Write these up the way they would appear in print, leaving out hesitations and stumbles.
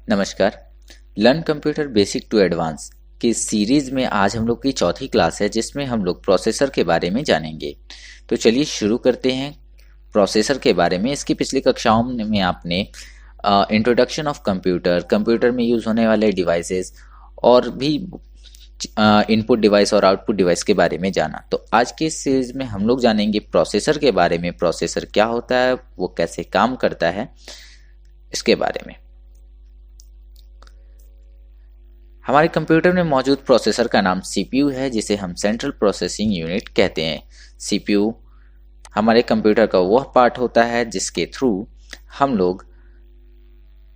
नमस्कार। Learn computer basic to advance की series में आज हम लोग की चौथी क्लास है जिसमें हम लोग प्रोसेसर के बारे में जानेंगे। तो चलिए शुरू करते हैं प्रोसेसर के बारे में। इसकी पिछली कक्षाओं में आपने इंट्रोडक्शन ऑफ कंप्यूटर, कंप्यूटर में यूज़ होने वाले डिवाइसेस और भी इनपुट डिवाइस और आउटपुट डिवाइस के बारे में जाना। तो आज के इस सीरीज में हम लोग जानेंगे प्रोसेसर के बारे में। प्रोसेसर क्या होता है, वो कैसे काम करता है, इसके बारे में। हमारे कंप्यूटर में मौजूद प्रोसेसर का नाम सीपीयू है, जिसे हम सेंट्रल प्रोसेसिंग यूनिट कहते हैं। सीपीयू हमारे कंप्यूटर का वह पार्ट होता है जिसके थ्रू हम लोग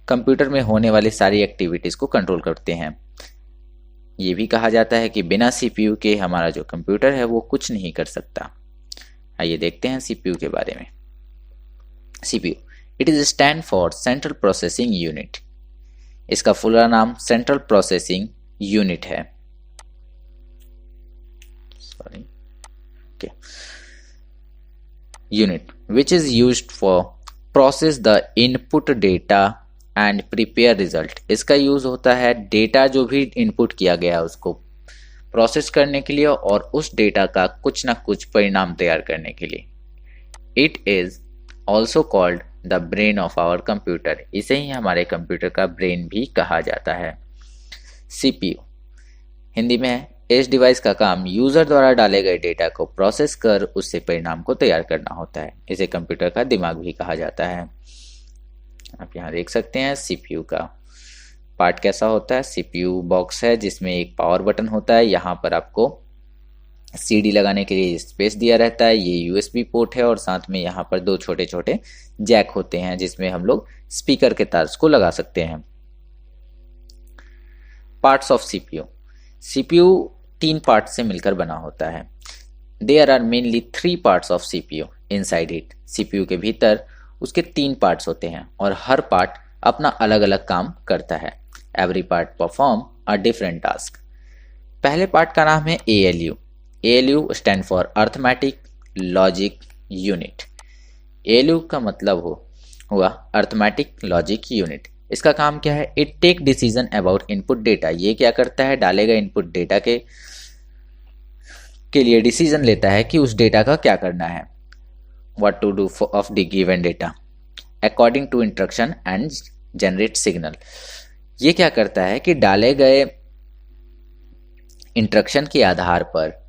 कंप्यूटर में होने वाली सारी एक्टिविटीज़ को कंट्रोल करते हैं। ये भी कहा जाता है कि बिना सीपीयू के हमारा जो कंप्यूटर है वो कुछ नहीं कर सकता। आइए देखते हैं सीपीयू के बारे में। CPU it is stand for central processing unit. इसका पूरा नाम सेंट्रल प्रोसेसिंग यूनिट है। Unit which is used for process the input data and prepare result. इसका यूज होता है डेटा जो भी इनपुट किया गया है उसको प्रोसेस करने के लिए और उस डेटा का कुछ ना कुछ परिणाम तैयार करने के लिए। It is also called the brain of our computer. इसे ही हमारे कंप्यूटर का ब्रेन भी कहा जाता है। सीपीयू हिंदी में है इस डिवाइस का काम यूजर द्वारा डाले गए डेटा को प्रोसेस कर उससे परिणाम को तैयार करना होता है। इसे कंप्यूटर का दिमाग भी कहा जाता है। आप यहाँ देख सकते हैं सीपीयू का पार्ट कैसा होता है। सीपीयू बॉक्स है जिसमें एक पावर बटन होता है। यहाँ पर आपको सीडी लगाने के लिए स्पेस दिया रहता है। ये यूएसबी पोर्ट है और साथ में यहाँ पर दो छोटे छोटे जैक होते हैं जिसमें हम लोग स्पीकर के तार को लगा सकते हैं। Parts of CPU. CPU 3 part से मिलकर बना होता है। There are mainly 3 parts of CPU inside it. CPU के भीतर उसके 3 पार्ट्स होते हैं और हर पार्ट अपना अलग अलग काम करता है। Every part perform a different task. पहले पार्ट का नाम है ALU. ALU stand for arithmetic logic unit. ALU का मतलब हुआ अर्थमेटिक लॉजिक यूनिट। इसका काम क्या है? It take decision about input data. ये क्या करता है? डाले गए इनपुट डेटा के लिए डिसीजन लेता है कि उस डेटा का क्या करना है। What to do of the given data according to instruction and generate signal. ये क्या करता है कि डाले गए इंस्ट्रक्शन के आधार पर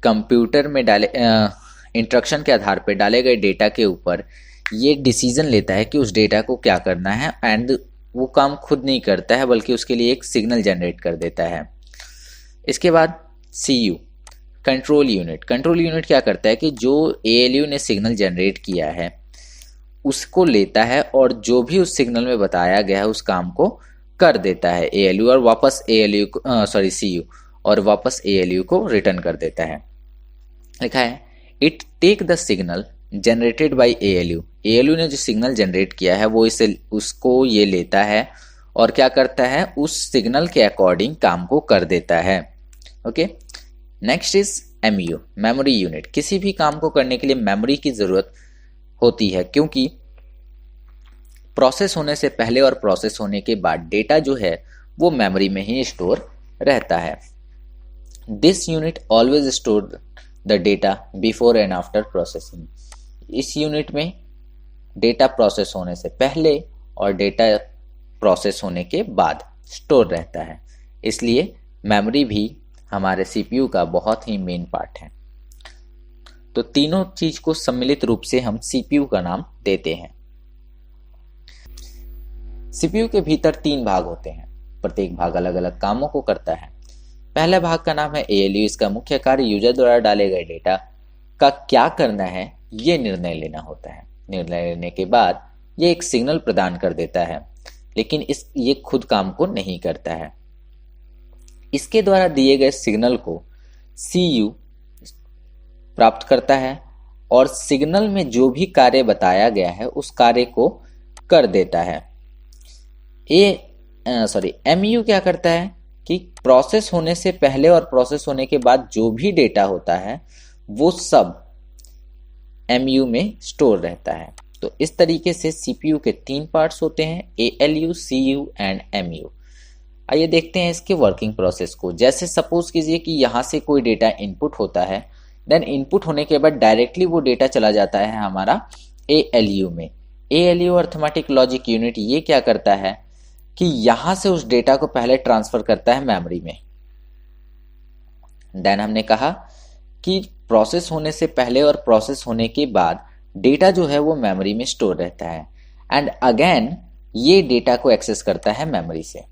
कंप्यूटर में इंस्ट्रक्शन के आधार पर डाले गए डेटा के ऊपर ये डिसीजन लेता है कि उस डेटा को क्या करना है। एंड वो काम खुद नहीं करता है बल्कि उसके लिए एक सिग्नल जनरेट कर देता है। इसके बाद CU control unit. Control unit क्या करता है कि जो ALU ने सिग्नल जनरेट किया है उसको लेता है और जो भी उस सिग्नल में बताया गया है उस काम को कर देता है ALU और वापस CU और वापस ALU को रिटर्न कर देता है। लिखा है it take the signal generated by ALU। ALU ने जो सिग्नल जनरेट किया है वो उसको ये लेता है और क्या करता है, उस सिग्नल के अकॉर्डिंग काम को कर देता है। Okay, next is MU memory unit. किसी भी काम को करने के लिए मेमोरी की जरूरत होती है क्योंकि प्रोसेस होने से पहले और प्रोसेस होने के बाद डेटा जो है वो मेमोरी में ही स्टोर रहता है। This unit always store the data before and after processing. इस यूनिट में डेटा प्रोसेस होने से पहले और डेटा प्रोसेस होने के बाद स्टोर रहता है। इसलिए मेमोरी भी हमारे सीपीयू का बहुत ही मेन पार्ट है। तो तीनों चीज को सम्मिलित रूप से हम सीपीयू का नाम देते हैं। सीपीयू के भीतर 3 भाग होते हैं। प्रत्येक भाग अलग अलग कामों को करता है। पहला भाग का नाम है ALU। इसका मुख्य कार्य यूजर द्वारा डाले गए डेटा का क्या करना है ये निर्णय लेना होता है। निर्णय लेने के बाद ये एक सिग्नल प्रदान कर देता है, लेकिन ये खुद काम को नहीं करता है। इसके द्वारा दिए गए सिग्नल को CU प्राप्त करता है और सिग्नल में जो भी कार्य बताया गया है उस कार्य को कर देता है। MU क्या करता है कि प्रोसेस होने से पहले और प्रोसेस होने के बाद जो भी डेटा होता है वो सब MU में स्टोर रहता है। तो इस तरीके से सीपीयू के 3 पार्ट्स होते हैं, ALU, CU एंड MU। आइए देखते हैं इसके वर्किंग प्रोसेस को। जैसे सपोज कीजिए कि यहाँ से कोई डेटा इनपुट होता है, देन इनपुट होने के बाद डायरेक्टली वो डेटा चला जाता है हमारा ALU में। ALU अर्थमेटिक लॉजिक यूनिट ये क्या करता है कि यहाँ से उस डेटा को पहले ट्रांसफर करता है मेमोरी में। देन हमने कहा कि प्रोसेस होने से पहले और प्रोसेस होने के बाद डेटा जो है वो मेमोरी में स्टोर रहता है, एंड अगेन ये डेटा को एक्सेस करता है मेमोरी से।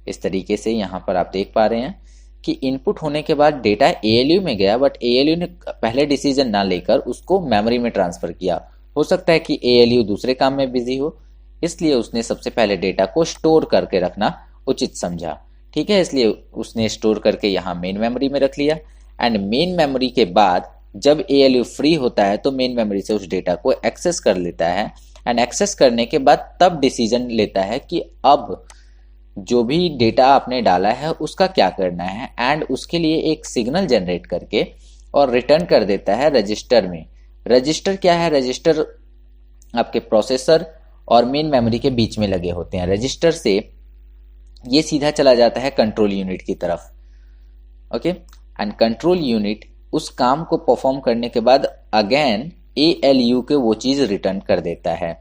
इस तरीके से यहां पर आप देख पा रहे हैं कि इनपुट होने के बाद डेटा ALU में गया, बट ALU ने पहले डिसीजन ना लेकर उसको मेमोरी में ट्रांसफर किया। हो सकता है कि ALU दूसरे काम में बिजी हो, इसलिए उसने सबसे पहले डेटा को स्टोर करके रखना उचित समझा। ठीक है, इसलिए उसने स्टोर करके यहाँ मेन मेमोरी में रख लिया, एंड मेन मेमोरी के बाद जब ALU फ्री होता है तो मेन मेमोरी से उस डेटा को एक्सेस कर लेता है, एंड एक्सेस करने के बाद तब डिसीजन लेता है कि अब जो भी डेटा आपने डाला है उसका क्या करना है, एंड उसके लिए एक सिग्नल जनरेट करके और रिटर्न कर देता है रजिस्टर में। रजिस्टर क्या है? रजिस्टर आपके प्रोसेसर और मेन मेमोरी के बीच में लगे होते हैं। रजिस्टर से ये सीधा चला जाता है कंट्रोल यूनिट की तरफ। ओके, एंड कंट्रोल यूनिट उस काम को परफॉर्म करने के बाद अगेन ALU के वो चीज रिटर्न कर देता है।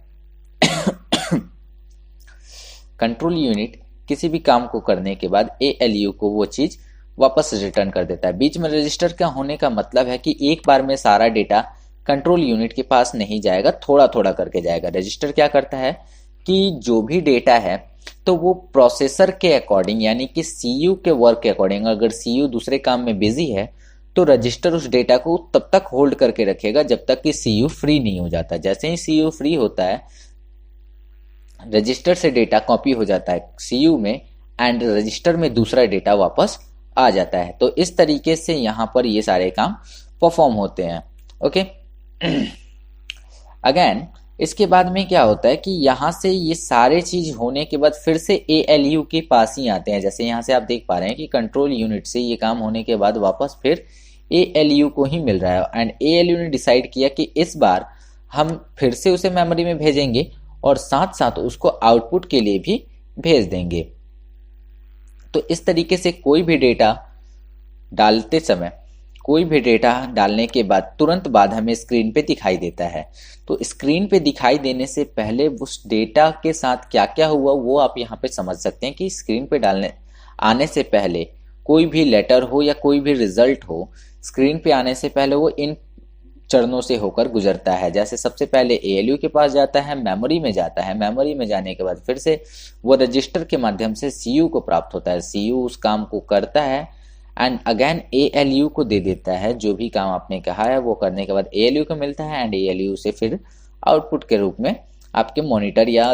कंट्रोल यूनिट किसी भी काम को करने के बाद ALU को वो चीज वापस रिटर्न कर देता है। बीच में रजिस्टर का होने का मतलब है कि एक बार में सारा डेटा कंट्रोल यूनिट के पास नहीं जाएगा, थोड़ा थोड़ा करके जाएगा। रजिस्टर क्या करता है कि जो भी डेटा है तो वो प्रोसेसर के अकॉर्डिंग, यानी कि CU के वर्क के अकॉर्डिंग, अगर CU दूसरे काम में बिजी है तो रजिस्टर उस डेटा को तब तक होल्ड करके रखेगा जब तक कि CU फ्री नहीं हो जाता। जैसे ही CU फ्री होता है, रजिस्टर से डेटा कॉपी हो जाता है CU में, एंड रजिस्टर में दूसरा डेटा वापस आ जाता है। तो इस तरीके से यहाँ पर ये सारे काम परफॉर्म होते हैं। ओके, अगेन इसके बाद में क्या होता है कि यहाँ से ये सारे चीज होने के बाद फिर से ALU के पास ही आते हैं। जैसे यहाँ से आप देख पा रहे हैं कि कंट्रोल यूनिट से ये काम होने के बाद वापस फिर ALU को ही मिल रहा है, एंड ALU ने डिसाइड किया कि इस बार हम फिर से उसे मेमोरी में भेजेंगे और साथ साथ उसको आउटपुट के लिए भी भेज देंगे। तो इस तरीके से कोई भी डेटा डालते समय, कोई भी डेटा डालने के बाद तुरंत बाद हमें स्क्रीन पे दिखाई देता है। तो स्क्रीन पे दिखाई देने से पहले उस डेटा के साथ क्या क्या हुआ वो आप यहाँ पे समझ सकते हैं कि स्क्रीन पे डालने आने से पहले कोई भी लेटर हो या कोई भी रिजल्ट हो, स्क्रीन पे आने से पहले वो इन चरणों से होकर गुजरता है। जैसे सबसे पहले ALU के पास जाता है, मेमोरी में जाता है, मेमोरी में जाने के बाद फिर से वो रजिस्टर के माध्यम से CU को प्राप्त होता है। CU उस काम को करता है एंड अगेन ALU को दे देता है। जो भी काम आपने कहा है वो करने के बाद ALU को मिलता है, एंड ALU से फिर आउटपुट के रूप में आपके मॉनिटर या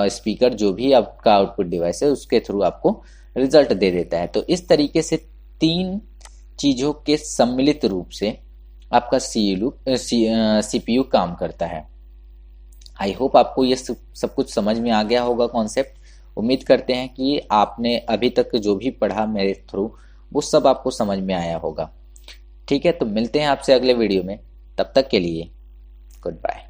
स्पीकर, जो भी आपका आउटपुट डिवाइस है, उसके थ्रू आपको रिजल्ट दे देता है। तो इस तरीके से 3 चीजों के सम्मिलित रूप से आपका CPU काम करता है। आई होप आपको ये सब कुछ समझ में आ गया होगा कॉन्सेप्ट। उम्मीद करते हैं कि आपने अभी तक जो भी पढ़ा मेरे थ्रू वो सब आपको समझ में आया होगा। ठीक है, तो मिलते हैं आपसे अगले वीडियो में। तब तक के लिए गुड बाय।